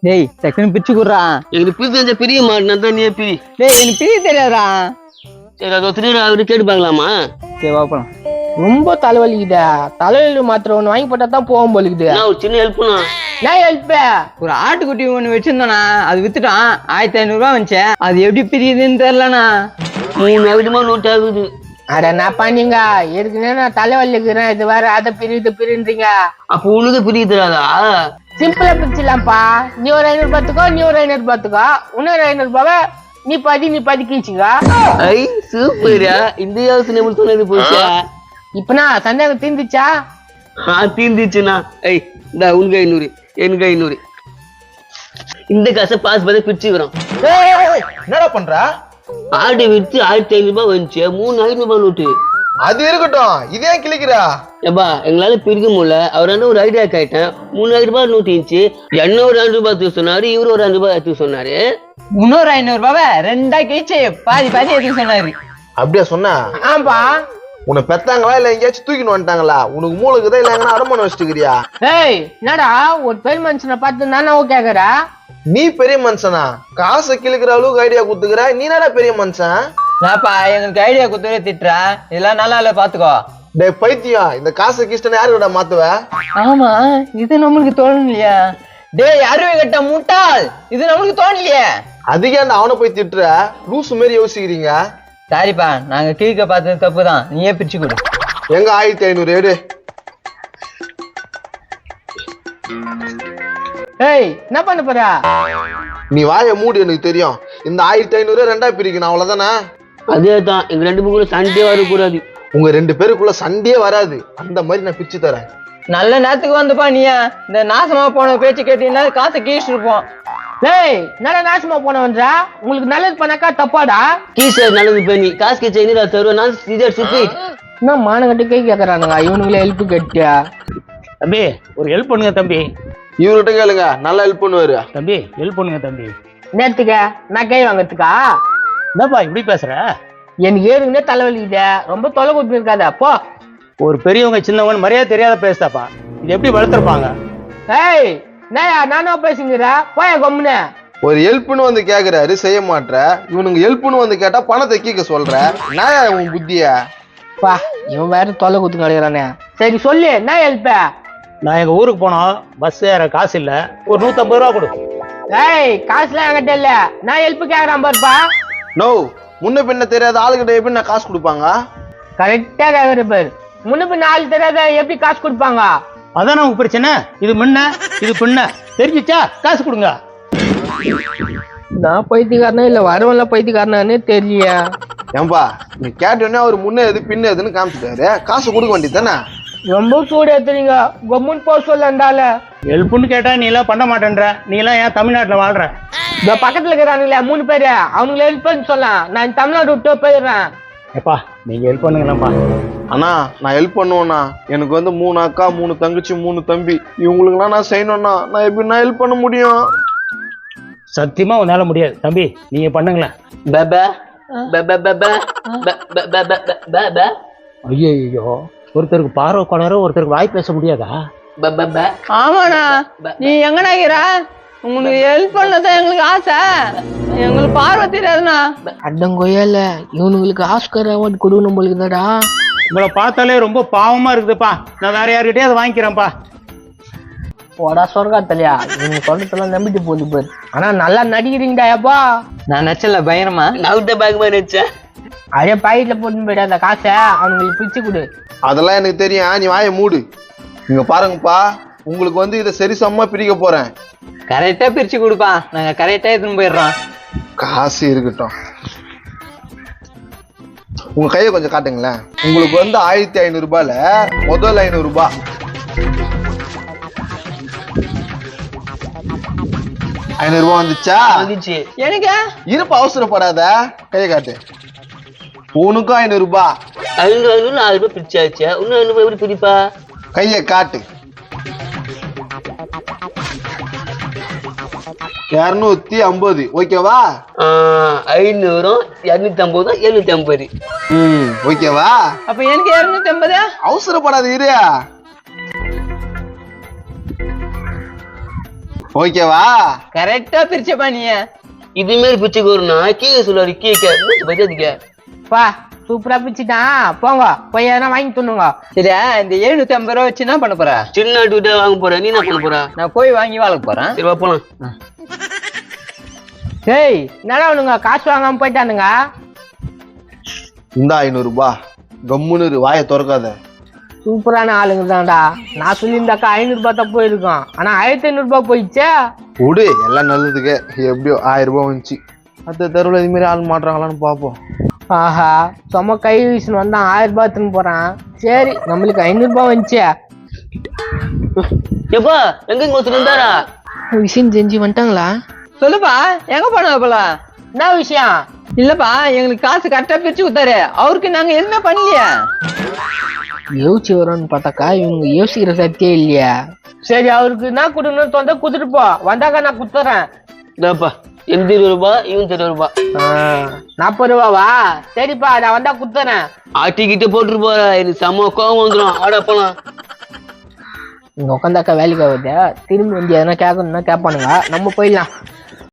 டேய் டக்குன்னு பிரிச்சு குடுறா. எனக்கு பிரி தெரிஞ்ச பிரிய மாட்டேன் நீ பிரி. டேய் எனக்கு பிரிய தெரியாதா. சரி அது ஒருத்தர் அவரு கேட்டு பார்க்கலாமா? சரி பாப்பலாம். ரொம்ப தலைவலிக்குதா. தலைவலி மாத்திரை ஒண்ணு வாங்கி போட்டா தான் போகும் போலுக்குது. நான் ஒரு சின்ன ஹெல்ப் பண்ணா. நான் ஹெல்ப். ஒரு ஆட்டுக்குட்டி ஒண்ணு வச்சிருந்தோண்ணா, அது வித்துட்டான். 1500 ரூபாய் வந்துச்சு. அது எப்படி பிரியுதுன்னு தெரியலண்ணா. 3 ஆகுதுமா நோட்டு ஆகுது. அட நான் பண்ணீங்க ஏற்கனவே நான் தலைவலிக்கிறேன். இது வேற அதை பிரின்றீங்க. அப்ப உனக்கு பிரிய தெரியாதா? சிம்பிளா பிரிச்சுலாம்ப்பா. நீ ஒரு 500 பாத்துக்கோ, நீ ஒரு 500 பாத்துக்கோ. இன்னொரு 500 ரூபாவை நீ பாதி கீச்சுங்க. ஐ சூப்பரா. இந்த யோசனை நம்மளுக்கு தோணுது போச்சா? இப்பனா சந்தேகம் தீர்ந்துச்சா? தீர்ந்துச்சுண்ணா. ஐ இந்த உனக்கு 500 எனக்கு 500. இந்த காசை பாஸ் பண்ண பிரிச்சுக்கிறோம். என்னடா பண்ற? ஆடு வித்து 1500 ரூபாய் வந்துச்சு. 3 ரூபாய் நோட்டு. அது இருக்கட்டும், இதே கிளிக்கிறா. ஏப்பா எங்களால பிரிக்க முடியல. அவரான ஒரு ஐடியா கேட்டேன். 3 ரூபாய் நோட்டு இருந்துச்சு. என்ன ஒரு 2 ரூபாய் தூக்க சொன்னாரு, இவரு ஒரு 2 ரூபாய் தூக்க சொன்னாரு. இன்னொரு 500 ரூபாவை 2ஆ கிழிச்சு பாதி எடுத்து சொன்னாரு. அப்படியா சொன்னா? ஆம்பா. உன்னை பெத்தாங்களா இல்ல எங்கேயாச்சும் தூக்கின்னு வந்துட்டாங்களா? உனக்கு மூளைக்குதான் இல்ல எங்கன்னா அடமான வச்சுட்டுக்கிறியா? ஏய் என்னடா ஒரு பெரிய மனுஷனை பார்த்து நானே கேக்குற? நீ பெரிய மனுஷனா? காசை கிழக்கிற அளவுக்கு ஐடியா குத்துக்கிற. நீ என்னடா பெரிய மனுஷன்? நான்ப்பா எங்களுக்கு ஐடியா குத்துறே திட்டுறா. இதெல்லாம் நல்லா இல்ல பாத்துக்கோ. டே பைத்தியம், இந்த காசை கிஷ்டனை யாருக்கிட்ட மாத்துவ? ஆமா இது நம்மளுக்கு தோணலையா? டேய் அருவி கட்ட முட்டாள், இது நம்மளுக்கு தோணலையே. அதிகம் அவனை போய் திட்டுற. லூசு மாரி யோசிக்கிறீங்க. சாரிப்பா, நாங்க கீழ்க்க பார்த்தது தப்புதான். நீயே பிரிச்சு கொடு. எங்க 1500 எடு. ஏய் என்ன பண்ண போற? நீ வாய மூடு, எனக்கு தெரியும். இந்த 1500 2ஆ பிரிக்கணும், அவ்வளவுதானே? அதே தான். எங்க 2 பேருக்குள்ள சண்டே வரக்கூடாது. உங்க 2 பேருக்குள்ள சண்டையே வராது. அந்த மாதிரி நான் பிரிச்சு தரேன். நல்ல நேரத்துக்கு வந்துப்பா. நீயா இந்த நாசமா போன பேச்சு கேட்டீங்கன்னா காசை கீழ்ச்சி இருப்போம். ஏய் என்னடா நாசமா போனவன்றா? உங்களுக்கு நல்லது பண்ணாக்கா தப்பாடா? கீசர் நல்லது பண்ணி காசு கிச்ச என்ன தருவேன். நான் சீதர் சுத்தி என்ன மானங்கட்டு கை கேக்குறானுங்க இவனுங்களே ஹெல்ப் கேட்டியா? தம்பி ஒரு ஹெல்ப் பண்ணுங்க தம்பி. இவர்கிட்ட கேளுங்க, நல்லா ஹெல்ப் பண்ணுவாரு. தம்பி ஹெல்ப் பண்ணுங்க தம்பி. நேத்துக்க நான் கை வாங்கறதுக்கா? என்னப்பா இப்படி பேசுற? எனக்கு ஏற்கனவே தலைவலிக்குதே. ரொம்ப தொலை கொடுத்து இருக்காத போ. ஒரு பெரியவங்க சின்னவங்க மரியாதை தெரியாத பேசுதாப்பா. இது எப்படி வளர்த்துருப்பாங்க? ஏய் நாயா நானா பேசுங்கிற போய கொம்முன்னு. ஒரு ஹெல்ப்னு வந்து கேக்குறாரு, செய்ய மாட்ற. இவனுங்க ஹெல்ப்னு வந்து கேட்டா பணத்தை கீக்க சொல்ற. நான் உன் புத்திய பா இவன் வேற தொலை கொடுத்து கிடைக்கிறானே. சரி சொல்லு என்ன ஹெல்ப்? நான் எங்க ஊருக்கு போனோம், பஸ் ஏற காசு இல்ல. ஒரு 150 ரூபா கொடு. ஏய் காசுலாம் என்கிட்ட இல்ல. நான் ஹெல்ப் கேக்குறேன் பாருப்பா. நோ, முன்ன பின்ன தெரியாத ஆளுகிட்ட எப்படி நான் காசு கொடுப்பாங்க? கரெக்டா கேக்குற பாரு. முன்ன பின்ன ஆள் தெரியாத எப்படி காசு கொடுப்பாங்க? அதான் உங்க பிரச்சனை. இது முன்ன இது பின்ன தெரிஞ்சிச்சா? காசு கொடுங்க. நான் பைத்தியக்காரனா இல்ல வரவன்ல பைத்தியக்காரனானே தெரியலையா? ஏன்பா நீ கேட்டோன்னே அவர் முன்ன எது பின்ன எதுன்னு காமிச்சிட்டாரு. காசு கொடுக்க வேண்டியது தானே? ரொம்ப சூடு ஏத்துறீங்க. கம்முன்னு போக சொல்லண்டால. ஹெல்ப்னு கேட்டா நீ எல்லாம் பண்ண மாட்டேன்ற. நீ எல்லாம் ஏன் தமிழ்நாட்டுல வாழ்ற? இந்த பக்கத்துல இருக்கிறானுங்களே 3 பேரு, அவனுங்களை ஹெல்ப் பண்ண சொல்லலாம். நான் தமிழ்நாடு விட்டு போயிடுறேன். எப்பா நீங்க ஹெல்ப் பண்ணுங்களேப்பா. அண்ணா நான் ஹெல்ப் பண்ணுவேண்ணா. எனக்கு வந்து 3 அக்கா 3 தங்கச்சி 3 தம்பி. இவங்களுக்குலாம் நான் செய்யணும்னா நான் எப்படி நான் ஹெல்ப் பண்ண முடியும்? சத்தியமா உன்னால முடியாது தம்பி. நீங்க பண்ணுங்களேன். ஐயோ ஒருத்தருக்கு பார்வை கொளர, ஒருத்தருக்கு வாய் பேச முடியாதா? ஆமாண்ணா, நீ எங்கடா இருக்கிற? உங்களுக்கு ஹெல்ப் பண்ணதான் எங்களுக்கு ஆசை. எங்களுக்கு பார்வை தெரியாதுண்ணா. அடங்கொய்யால இவனுங்களுக்கு ஆஸ்கர் அவார்டு கொடுக்கணும் போலுக்குதாடா. உங்களை பார்த்தாலே ரொம்ப பாவமா இருக்குதுப்பா. நான் வேற யார்கிட்டயே அதை வாங்கிக்கிறேன்ப்பா. போடா சொர்க்காத்தலையா. இவங்க சொல்றதெல்லாம் நம்பிட்டு போகுது பாரு. ஆனா நல்லா நடிக்கிறீங்கடா எப்பா. நான் நச்சல பயணமா நான் பேக்மா நினைச்சேன். அதே பாக்கெட்ல போட்டு போயிட்டு அந்த காசை அவனுங்களுக்கு பிரிச்சு கொடு. அதெல்லாம் எனக்கு தெரியும், நீ வாயை மூடு. இங்க பாருங்கப்பா, உங்களுக்கு வந்து இதை சரிசமமா பிரிக்க போறேன். கரெக்டா பிரிச்சு கொடுப்பா. நாங்க கரெக்டா எடுத்துன்னு போயிடுறோம். காசு இருக்கட்டும். உங்க கையை கொஞ்சம் காட்டுங்களேன். உங்களுக்கு வந்து 1500 ரூபாயில முதல் 500 ரூபாய் 500 ரூபாய் வந்துச்சா? வந்துச்சு. எனக்கு இருப்ப அவசரப்படாத, கையை காட்டு. உனக்கும் 500 ரூபாய். 500 ரூபாய் பிரிச்சாச்சு. இன்னும் 500 ரூபாய் எப்படி பிரிப்பா? கையை காட்டு. 250. ஓகேவா? 500 250 750. ஓகேவா? அப்ப எனக்கு 250. அவசரப்படாத இரு. ஓகேவா? கரெக்டா பிரிச்சப்பா நீ. இது மாதிரி பிச்சுக்கு வரும்னா கீழே சொல்லுவாரு கீழே மூச்சு பச்சாதீங்க. பா சூப்பரா பிச்சுட்டான். போங்க போய் எதனா வாங்கி துண்ணுங்க. சரியா, இந்த 750 ரூபா வச்சு என்ன பண்ண போற? சின்ன ஆட்டு வாங்க போற, நீ என்ன பண்ண போற? நான் போய் வாங்கி வாழ போறேன். சரி வா போலாம். டேய் என்னடா அவனுங்க காசு வாங்காம போயிட்டானுங்க. இந்த 500 ரூபாய் கம்முன்னு இரு, வாயை திறக்காத. சூப்பரான ஆளுங்க தான்டா. நான் சொல்லியிருந்தாக்கா 500 ரூபாய் தான் போயிருக்கோம். ஆனா 1500 ரூபாய் போயிடுச்சே. விடு, எல்லாம் நல்லதுக்கு. எப்படியோ 1000 ரூபாய் வந்துச்சு. அடுத்த தெருவில் இது மாதிரி ஆள் மாட்டுறாங்களான்னு பார்ப்போம். ஆஹா சும்மா கை வீசுன்னு வந்தான் 1000 ரூபாய் எடுத்துன்னு போறான். சரி நம்மளுக்கு 500 ரூபாய் வந்துச்சு. எப்பா எங்க ஒருத்தர் இருந்தாரா? விஷயம் செஞ்சு வந்துட்டாங்களா? சொல்லுப்பா, எங்க போனா போல? என்ன விஷயம்? இல்லப்பா, எங்களுக்கு காசு கரெக்டா பிரிச்சு கொடுத்தாரு. அவருக்கு நாங்க எதுவுமே பண்ணலையா? யோசிச்சு வரோன்னு பார்த்தாக்கா இவங்க யோசிக்கிற சத்தியே இல்லையா? சரி அவருக்கு என்ன கொடுக்கணும்னு தோந்த குடுத்துட்டு போ. வந்தாக்கா நான் குடுத்துறேன். இதாப்பா எந்த 20 ரூபாய், இவன் 20 ரூபாய். 40 ரூபாவா? சரிப்பா நான் வந்தா குடுத்துறேன். ஆட்டிக்கிட்ட போட்டு போற, எனக்கு செம்ம கோவம் வந்துடும். ஆடா போலாம். இங்க உட்காந்தாக்கா வேலைக்கு ஆகுது. திரும்பி வந்து எதனா கேட்கணும்னா கேட்பானுங்க. நம்ம போயிடலாம்.